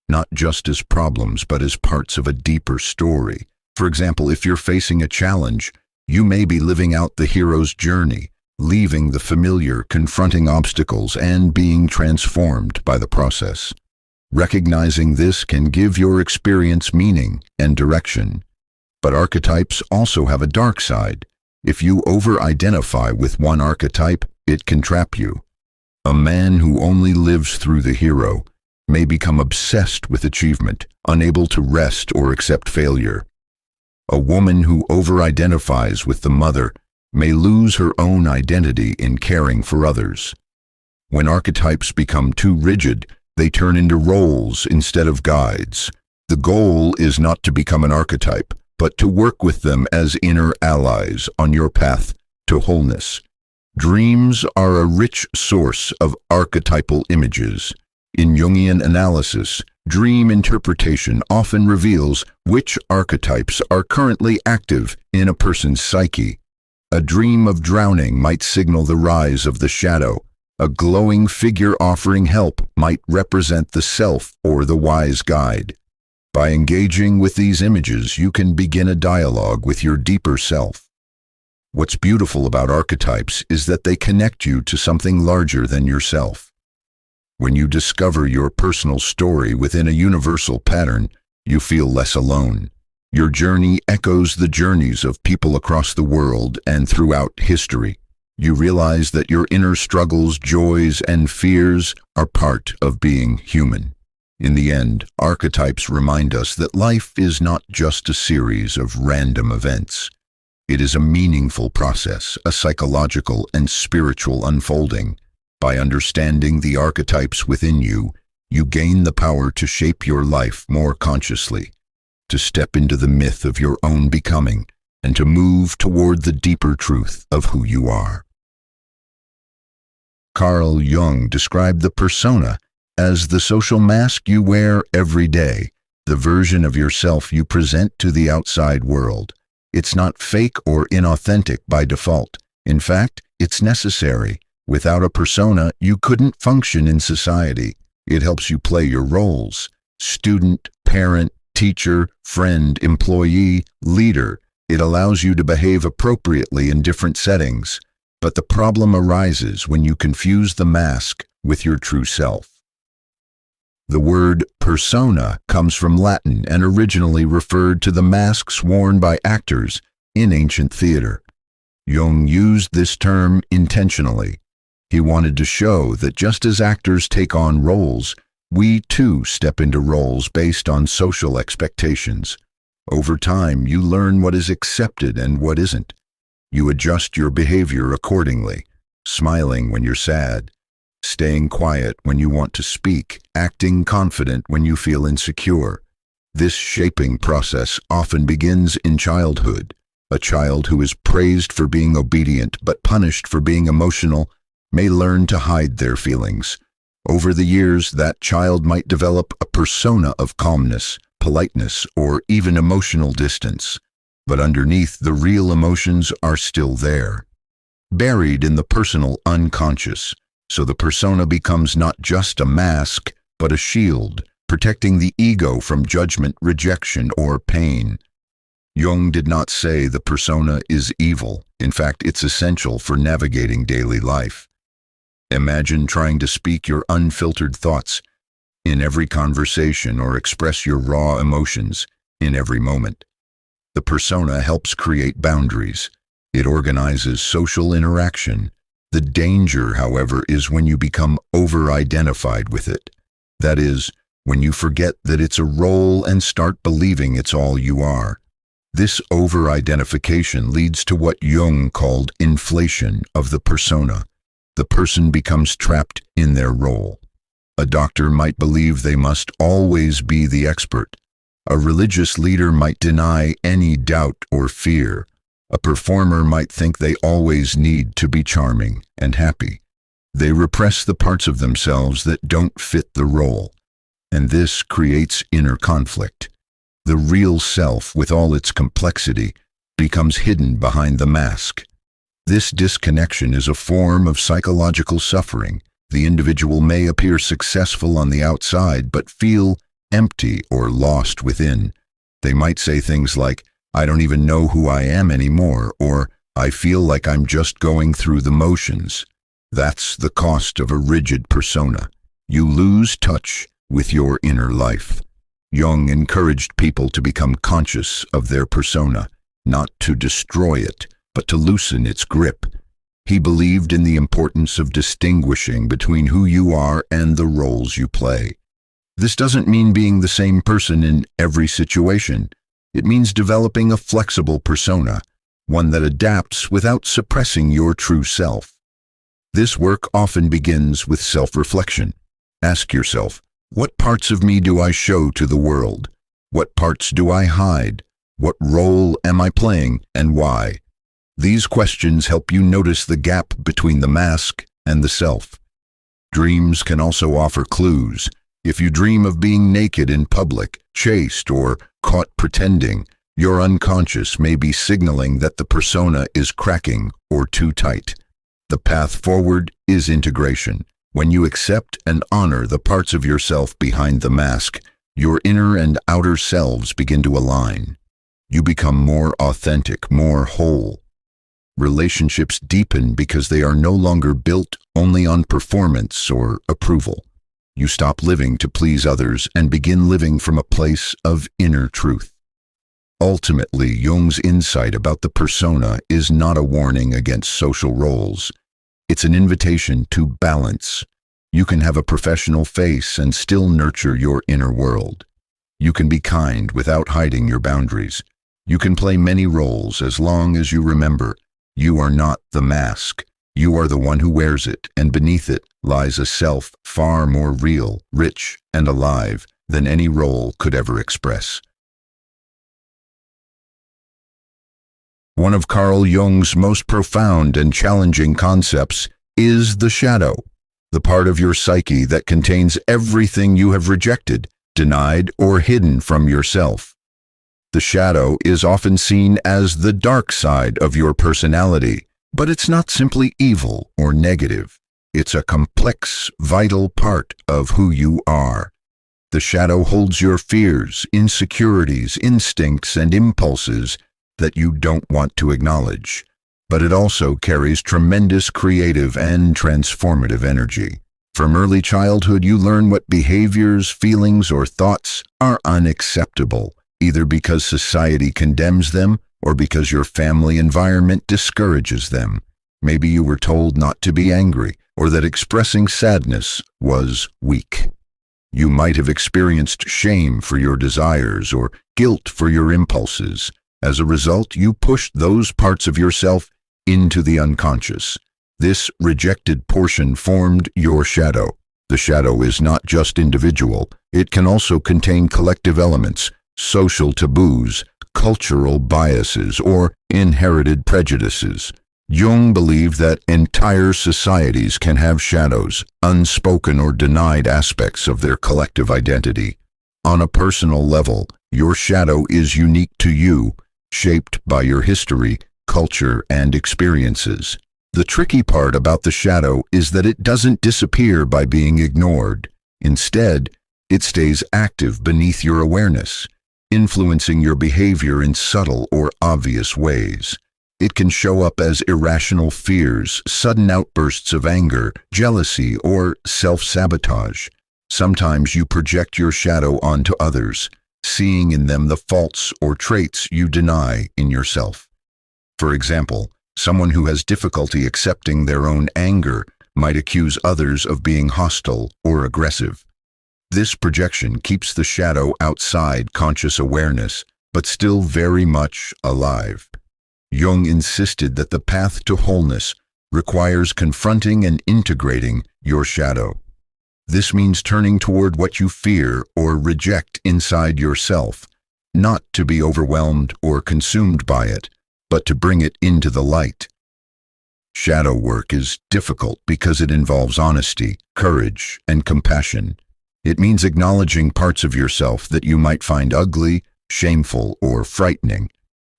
not just as problems, but as parts of a deeper story. For example, if you're facing a challenge, you may be living out the hero's journey, leaving the familiar, confronting obstacles, and being transformed by the process. Recognizing this can give your experience meaning and direction. But archetypes also have a dark side. If you over-identify with one archetype, it can trap you. A man who only lives through the hero may become obsessed with achievement, unable to rest or accept failure. A woman who over-identifies with the mother may lose her own identity in caring for others. When archetypes become too rigid, they turn into roles instead of guides. The goal is not to become an archetype, but to work with them as inner allies on your path to wholeness. Dreams are a rich source of archetypal images. In Jungian analysis, dream interpretation often reveals which archetypes are currently active in a person's psyche. A dream of drowning might signal the rise of the shadow. A glowing figure offering help might represent the self or the wise guide. By engaging with these images, you can begin a dialogue with your deeper self. What's beautiful about archetypes is that they connect you to something larger than yourself. When you discover your personal story within a universal pattern, you feel less alone. Your journey echoes the journeys of people across the world and throughout history. You realize that your inner struggles, joys, and fears are part of being human. In the end, archetypes remind us that life is not just a series of random events. It is a meaningful process, a psychological and spiritual unfolding. By understanding the archetypes within you, you gain the power to shape your life more consciously, to step into the myth of your own becoming, and to move toward the deeper truth of who you are. Carl Jung described the persona as the social mask you wear every day, the version of yourself you present to the outside world. It's not fake or inauthentic by default. In fact, it's necessary. Without a persona, you couldn't function in society. It helps you play your roles: student, parent, teacher, friend, employee, leader. It allows you to behave appropriately in different settings. But the problem arises when you confuse the mask with your true self. The word persona comes from Latin and originally referred to the masks worn by actors in ancient theater. Jung used this term intentionally. He wanted to show that just as actors take on roles, we too step into roles based on social expectations. Over time, you learn what is accepted and what isn't. You adjust your behavior accordingly, smiling when you're sad, staying quiet when you want to speak, acting confident when you feel insecure. This shaping process often begins in childhood. A child who is praised for being obedient but punished for being emotional may learn to hide their feelings. Over the years, that child might develop a persona of calmness, politeness, or even emotional distance. But underneath, the real emotions are still there. buried in the personal unconscious, so the persona becomes not just a mask, but a shield, protecting the ego from judgment, rejection, or pain. Jung did not say the persona is evil. In fact, it's essential for navigating daily life. Imagine trying to speak your unfiltered thoughts in every conversation or express your raw emotions in every moment. The persona helps create boundaries. It organizes social interaction. The danger, however, is when you become over-identified with it. That is, when you forget that it's a role and start believing it's all you are. This over-identification leads to what Jung called inflation of the persona. The person becomes trapped in their role. A doctor might believe they must always be the expert. A religious leader might deny any doubt or fear. A performer might think they always need to be charming and happy. They repress the parts of themselves that don't fit the role, and this creates inner conflict. The real self, with all its complexity, becomes hidden behind the mask. This disconnection is a form of psychological suffering. The individual may appear successful on the outside, but feel empty or lost within. They might say things like, "I don't even know who I am anymore," or "I feel like I'm just going through the motions." That's the cost of a rigid persona. You lose touch with your inner life. Jung encouraged people to become conscious of their persona, not to destroy it, but to loosen its grip. He believed in the importance of distinguishing between who you are and the roles you play. This doesn't mean being the same person in every situation. It means developing a flexible persona, one that adapts without suppressing your true self. This work often begins with self-reflection. Ask yourself, what parts of me do I show to the world? What parts do I hide? What role am I playing, and why? These questions help you notice the gap between the mask and the self. Dreams can also offer clues. If you dream of being naked in public, chaste, or caught pretending, your unconscious may be signaling that the persona is cracking or too tight. The path forward is integration. When you accept and honor the parts of yourself behind the mask, your inner and outer selves begin to align. You become more authentic, more whole. Relationships deepen because they are no longer built only on performance or approval. You stop living to please others and begin living from a place of inner truth. Ultimately, Jung's insight about the persona is not a warning against social roles. It's an invitation to balance. You can have a professional face and still nurture your inner world. You can be kind without hiding your boundaries. You can play many roles as long as you remember, you are not the mask. You are the one who wears it, and beneath it lies a self far more real, rich, and alive than any role could ever express. One of Carl Jung's most profound and challenging concepts is the shadow, the part of your psyche that contains everything you have rejected, denied, or hidden from yourself. The shadow is often seen as the dark side of your personality, but it's not simply evil or negative. It's a complex, vital part of who you are. The shadow holds your fears, insecurities, instincts, and impulses that you don't want to acknowledge. But it also carries tremendous creative and transformative energy. From early childhood, you learn what behaviors, feelings, or thoughts are unacceptable, either because society condemns them or because your family environment discourages them. Maybe you were told not to be angry, or that expressing sadness was weak. You might have experienced shame for your desires or guilt for your impulses. As a result, you pushed those parts of yourself into the unconscious. This rejected portion formed your shadow. The shadow is not just individual. It can also contain collective elements, social taboos, cultural biases, or inherited prejudices. Jung believed that entire societies can have shadows, unspoken or denied aspects of their collective identity. On a personal level, your shadow is unique to you, shaped by your history, culture, and experiences. The tricky part about the shadow is that it doesn't disappear by being ignored. Instead, it stays active beneath your awareness, influencing your behavior in subtle or obvious ways. It can show up as irrational fears, sudden outbursts of anger, jealousy, or self-sabotage. Sometimes you project your shadow onto others, seeing in them the faults or traits you deny in yourself. For example, someone who has difficulty accepting their own anger might accuse others of being hostile or aggressive. This projection keeps the shadow outside conscious awareness, but still very much alive. Jung insisted that the path to wholeness requires confronting and integrating your shadow. This means turning toward what you fear or reject inside yourself, not to be overwhelmed or consumed by it, but to bring it into the light. Shadow work is difficult because it involves honesty, courage, and compassion. It means acknowledging parts of yourself that you might find ugly, shameful, or frightening.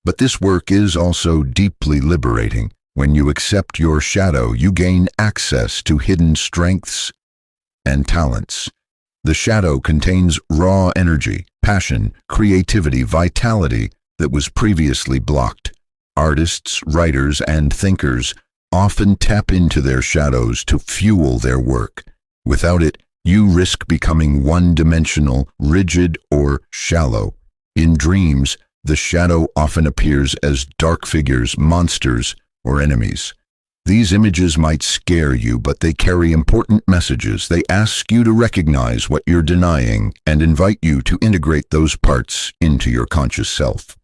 But this work is also deeply liberating. When you accept your shadow, you gain access to hidden strengths and talents. The shadow contains raw energy, passion, creativity, vitality that was previously blocked. Artists, writers, and thinkers often tap into their shadows to fuel their work. Without it, you risk becoming one-dimensional, rigid, or shallow. In dreams, the shadow often appears as dark figures, monsters, or enemies. These images might scare you, but they carry important messages. They ask you to recognize what you're denying and invite you to integrate those parts into your conscious self.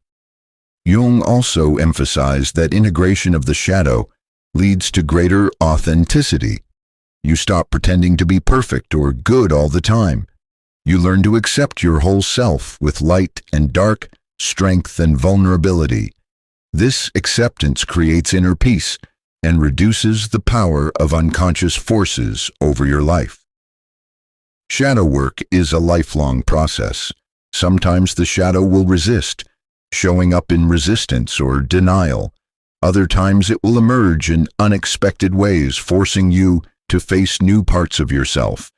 Jung also emphasized that integration of the shadow leads to greater authenticity. You stop pretending to be perfect or good all the time. You learn to accept your whole self with light and dark, strength and vulnerability. This acceptance creates inner peace and reduces the power of unconscious forces over your life. Shadow work is a lifelong process. Sometimes the shadow will resist, showing up in resistance or denial. Other times it will emerge in unexpected ways, forcing you to face new parts of yourself.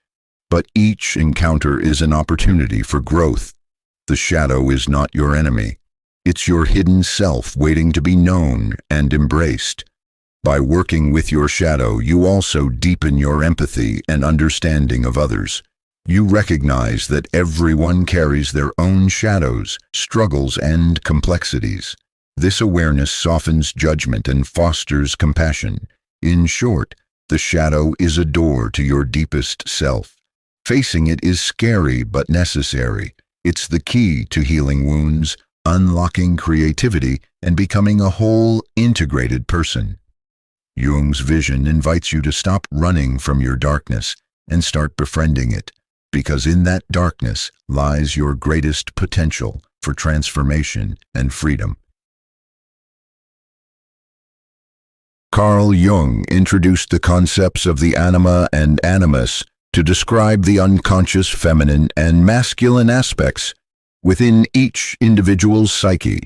But each encounter is an opportunity for growth. The shadow is not your enemy. It's your hidden self waiting to be known and embraced. By working with your shadow, you also deepen your empathy and understanding of others. You recognize that everyone carries their own shadows, struggles, and complexities. This awareness softens judgment and fosters compassion. In short, the shadow is a door to your deepest self. Facing it is scary but necessary. It's the key to healing wounds, unlocking creativity, and becoming a whole, integrated person. Jung's vision invites you to stop running from your darkness and start befriending it, because in that darkness lies your greatest potential for transformation and freedom. Carl Jung introduced the concepts of the Anima and Animus to describe the unconscious feminine and masculine aspects within each individual's psyche.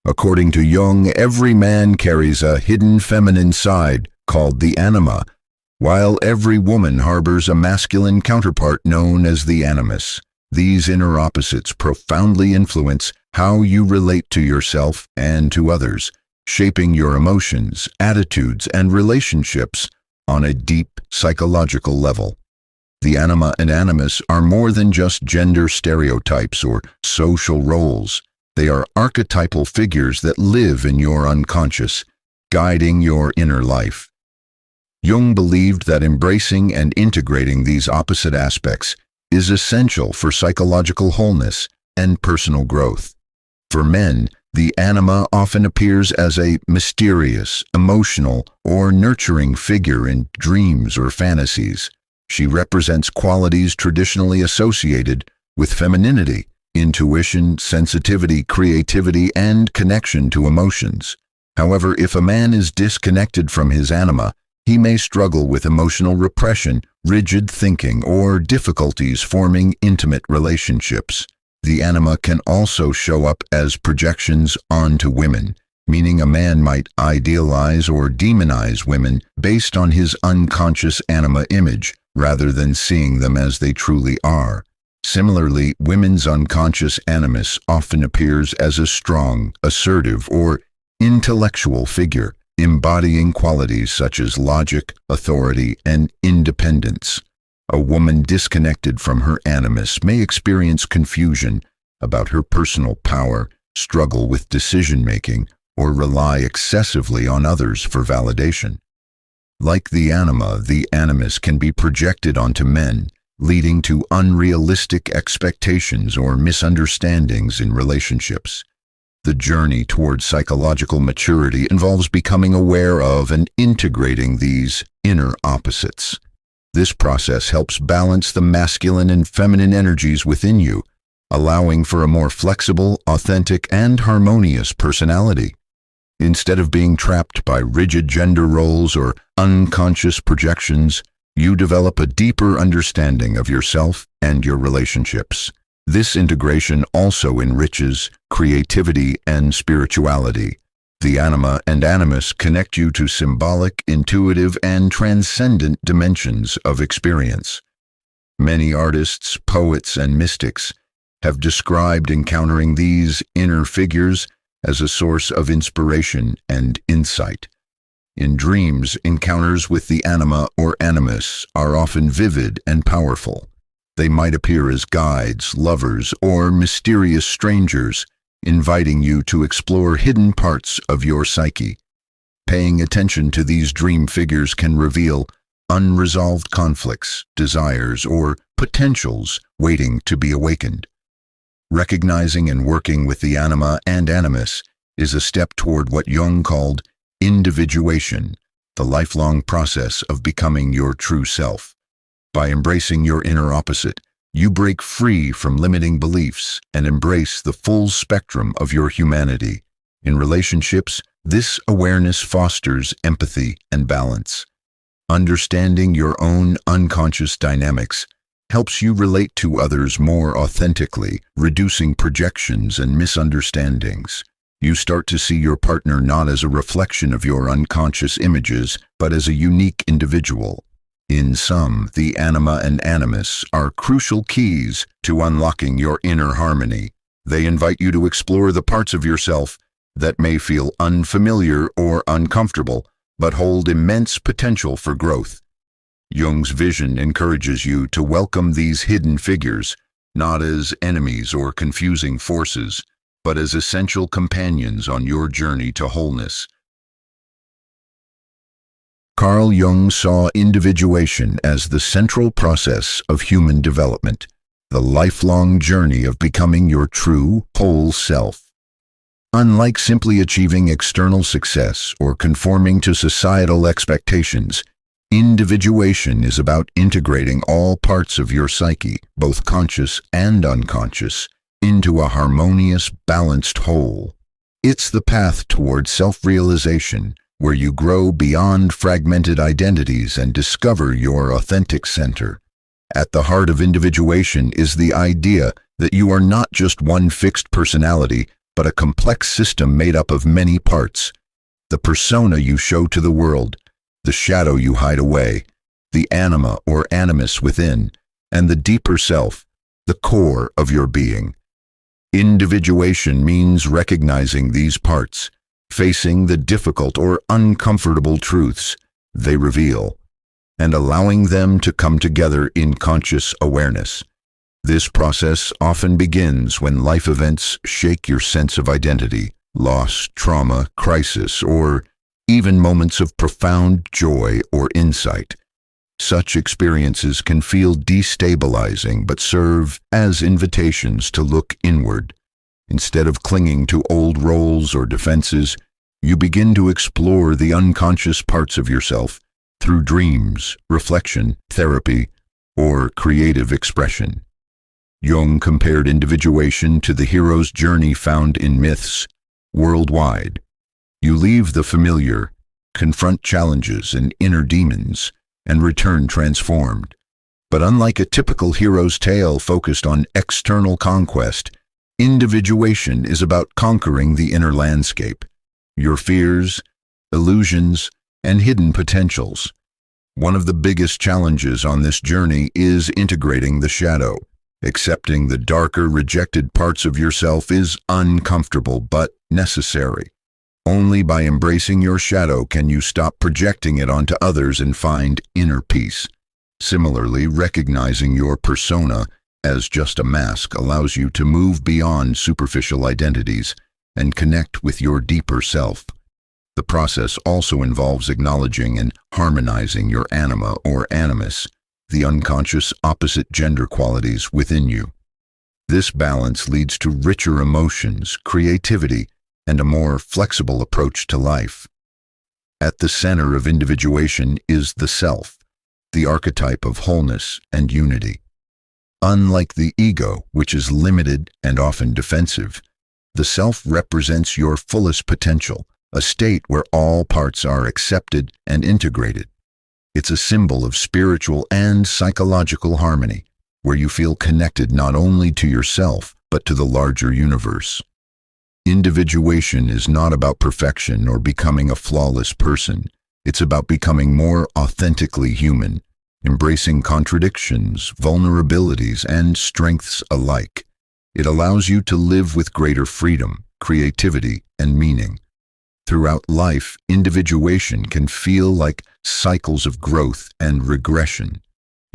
According to Jung, every man carries a hidden feminine side called the Anima, while every woman harbors a masculine counterpart known as the Animus. These inner opposites profoundly influence how you relate to yourself and to others, shaping your emotions, attitudes, and relationships on a deep psychological level. The Anima and Animus are more than just gender stereotypes or social roles. They are archetypal figures that live in your unconscious, guiding your inner life. Jung believed that embracing and integrating these opposite aspects is essential for psychological wholeness and personal growth. For men, the Anima often appears as a mysterious, emotional, or nurturing figure in dreams or fantasies. She represents qualities traditionally associated with femininity, intuition, sensitivity, creativity, and connection to emotions. However, if a man is disconnected from his Anima, he may struggle with emotional repression, rigid thinking, or difficulties forming intimate relationships. The Anima can also show up as projections onto women, meaning a man might idealize or demonize women based on his unconscious anima image, rather than seeing them as they truly are. Similarly, women's unconscious animus often appears as a strong, assertive, or intellectual figure, embodying qualities such as logic, authority, and independence. A woman disconnected from her animus may experience confusion about her personal power, struggle with decision-making, or rely excessively on others for validation. Like the anima, the animus can be projected onto men, leading to unrealistic expectations or misunderstandings in relationships. The journey towards psychological maturity involves becoming aware of and integrating these inner opposites. This process helps balance the masculine and feminine energies within you, allowing for a more flexible, authentic, and harmonious personality. Instead of being trapped by rigid gender roles or unconscious projections, you develop a deeper understanding of yourself and your relationships. This integration also enriches creativity and spirituality. The anima and animus connect you to symbolic, intuitive, and transcendent dimensions of experience. Many artists, poets, and mystics have described encountering these inner figures as a source of inspiration and insight. In dreams, encounters with the anima or animus are often vivid and powerful. They might appear as guides, lovers, or mysterious strangers, inviting you to explore hidden parts of your psyche. Paying attention to these dream figures can reveal unresolved conflicts, desires, or potentials waiting to be awakened. Recognizing and working with the anima and animus is a step toward what Jung called individuation, the lifelong process of becoming your true self. By embracing your inner opposite, you break free from limiting beliefs and embrace the full spectrum of your humanity. In relationships, this awareness fosters empathy and balance. Understanding your own unconscious dynamics helps you relate to others more authentically, reducing projections and misunderstandings. You start to see your partner not as a reflection of your unconscious images, but as a unique individual. In sum, the anima and animus are crucial keys to unlocking your inner harmony. They invite you to explore the parts of yourself that may feel unfamiliar or uncomfortable, but hold immense potential for growth. Jung's vision encourages you to welcome these hidden figures, not as enemies or confusing forces, but as essential companions on your journey to wholeness. Carl Jung saw individuation as the central process of human development, the lifelong journey of becoming your true, whole self. Unlike simply achieving external success or conforming to societal expectations, individuation is about integrating all parts of your psyche, both conscious and unconscious, into a harmonious, balanced whole. It's the path toward self-realization, where you grow beyond fragmented identities and discover your authentic center. At the heart of individuation is the idea that you are not just one fixed personality, but a complex system made up of many parts. The persona you show to the world, the shadow you hide away, the anima or animus within, and the deeper self, the core of your being. Individuation means recognizing these parts, facing the difficult or uncomfortable truths they reveal, and allowing them to come together in conscious awareness. This process often begins when life events shake your sense of identity, loss, trauma, crisis, or even moments of profound joy or insight. Such experiences can feel destabilizing but serve as invitations to look inward. Instead of clinging to old roles or defenses, you begin to explore the unconscious parts of yourself through dreams, reflection, therapy, or creative expression. Jung compared individuation to the hero's journey found in myths worldwide. You leave the familiar, confront challenges and inner demons, and return transformed. But unlike a typical hero's tale focused on external conquest, individuation is about conquering the inner landscape. your fears, illusions, and hidden potentials. One of the biggest challenges on this journey is integrating the shadow. Accepting the darker, rejected parts of yourself is uncomfortable but necessary. Only by embracing your shadow can you stop projecting it onto others and find inner peace. Similarly, recognizing your persona as just a mask allows you to move beyond superficial identities and connect with your deeper self. The process also involves acknowledging and harmonizing your anima or animus, the unconscious opposite gender qualities within you. This balance leads to richer emotions, creativity, and a more flexible approach to life. At the center of individuation is the self, the archetype of wholeness and unity. Unlike the ego, which is limited and often defensive, the self represents your fullest potential, a state where all parts are accepted and integrated. It's a symbol of spiritual and psychological harmony, where you feel connected not only to yourself, but to the larger universe. Individuation is not about perfection or becoming a flawless person. It's about becoming more authentically human, embracing contradictions, vulnerabilities, and strengths alike. It allows you to live with greater freedom, creativity, and meaning. Throughout life, individuation can feel like cycles of growth and regression.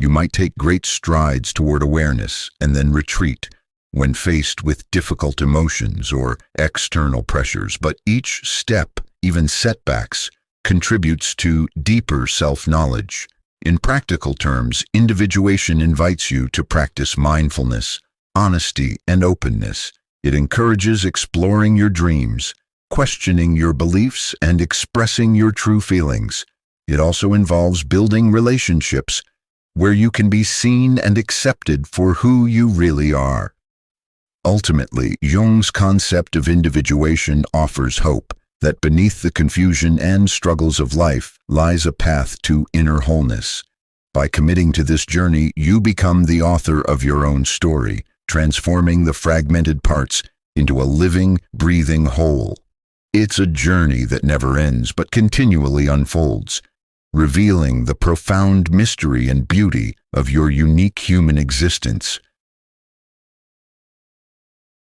You might take great strides toward awareness and then retreat when faced with difficult emotions or external pressures, but each step, even setbacks, contributes to deeper self-knowledge. In practical terms, individuation invites you to practice mindfulness, honesty, and openness. It encourages exploring your dreams, questioning your beliefs, and expressing your true feelings. It also involves building relationships where you can be seen and accepted for who you really are. Ultimately, Jung's concept of individuation offers hope that beneath the confusion and struggles of life lies a path to inner wholeness. By committing to this journey, you become the author of your own story, transforming the fragmented parts into a living, breathing whole. It's a journey that never ends but continually unfolds, revealing the profound mystery and beauty of your unique human existence.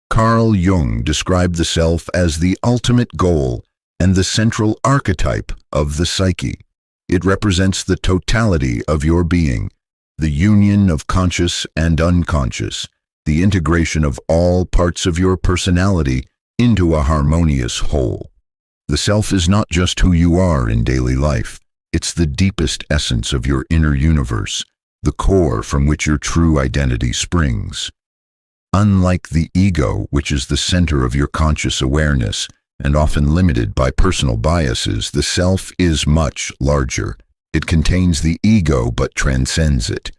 Carl Jung described the self as the ultimate goal and the central archetype of the psyche. It represents the totality of your being, the union of conscious and unconscious, the integration of all parts of your personality into a harmonious whole. The self is not just who you are in daily life. It's the deepest essence of your inner universe, the core from which your true identity springs. Unlike the ego, which is the center of your conscious awareness and often limited by personal biases, the self is much larger. It contains the ego but transcends it.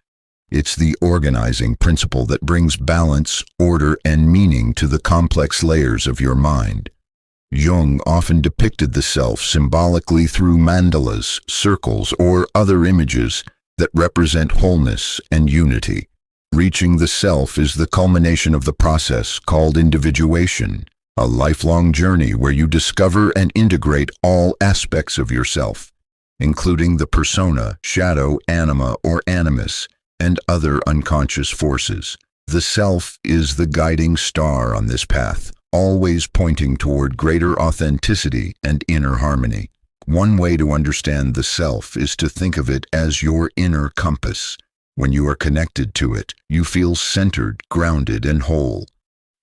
It's the organizing principle that brings balance, order, and meaning to the complex layers of your mind. Jung often depicted the self symbolically through mandalas, circles, or other images that represent wholeness and unity. Reaching the self is the culmination of the process called individuation, a lifelong journey where you discover and integrate all aspects of yourself, including the persona, shadow, anima, or animus, and other unconscious forces. The self is the guiding star on this path, always pointing toward greater authenticity and inner harmony. One way to understand the self is to think of it as your inner compass. When you are connected to it, you feel centered, grounded, and whole.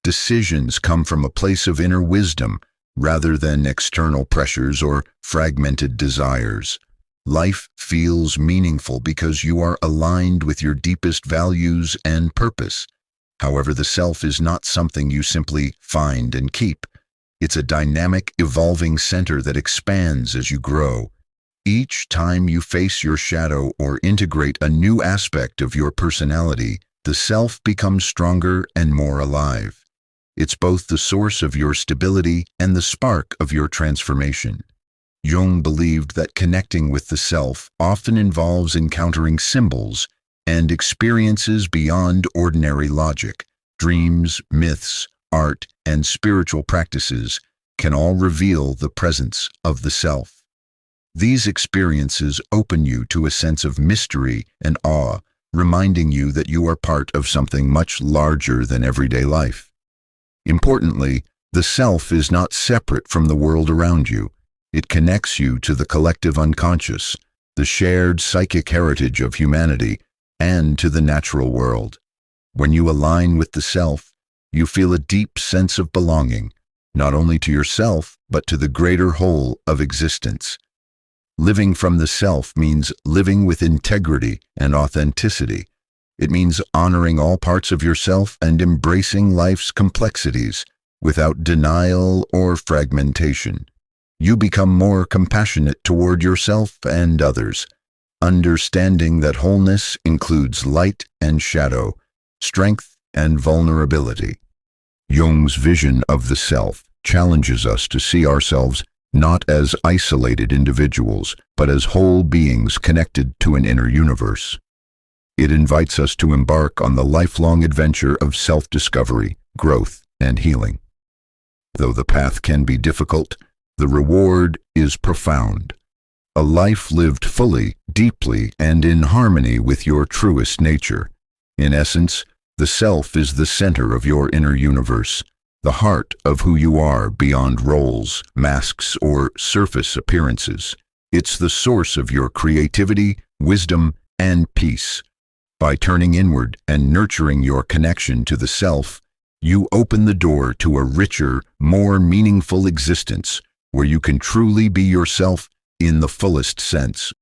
Decisions come from a place of inner wisdom rather than external pressures or fragmented desires. Life feels meaningful because you are aligned with your deepest values and purpose. However, the self is not something you simply find and keep. It's a dynamic, evolving center that expands as you grow. Each time you face your shadow or integrate a new aspect of your personality, the self becomes stronger and more alive. It's both the source of your stability and the spark of your transformation. Jung believed that connecting with the self often involves encountering symbols and experiences beyond ordinary logic. Dreams, myths, art, and spiritual practices can all reveal the presence of the self. These experiences open you to a sense of mystery and awe, reminding you that you are part of something much larger than everyday life. Importantly, the self is not separate from the world around you. It connects you to the collective unconscious, the shared psychic heritage of humanity, and to the natural world. When you align with the self, you feel a deep sense of belonging, not only to yourself, but to the greater whole of existence. Living from the self means living with integrity and authenticity. It means honoring all parts of yourself and embracing life's complexities without denial or fragmentation. You become more compassionate toward yourself and others, understanding that wholeness includes light and shadow, strength and vulnerability. Jung's vision of the self challenges us to see ourselves not as isolated individuals, but as whole beings connected to an inner universe. It invites us to embark on the lifelong adventure of self-discovery, growth, and healing. Though the path can be difficult, the reward is profound. A life lived fully, deeply, and in harmony with your truest nature. In essence, the self is the center of your inner universe, the heart of who you are beyond roles, masks, or surface appearances. It's the source of your creativity, wisdom, and peace. By turning inward and nurturing your connection to the self, you open the door to a richer, more meaningful existence where you can truly be yourself in the fullest sense.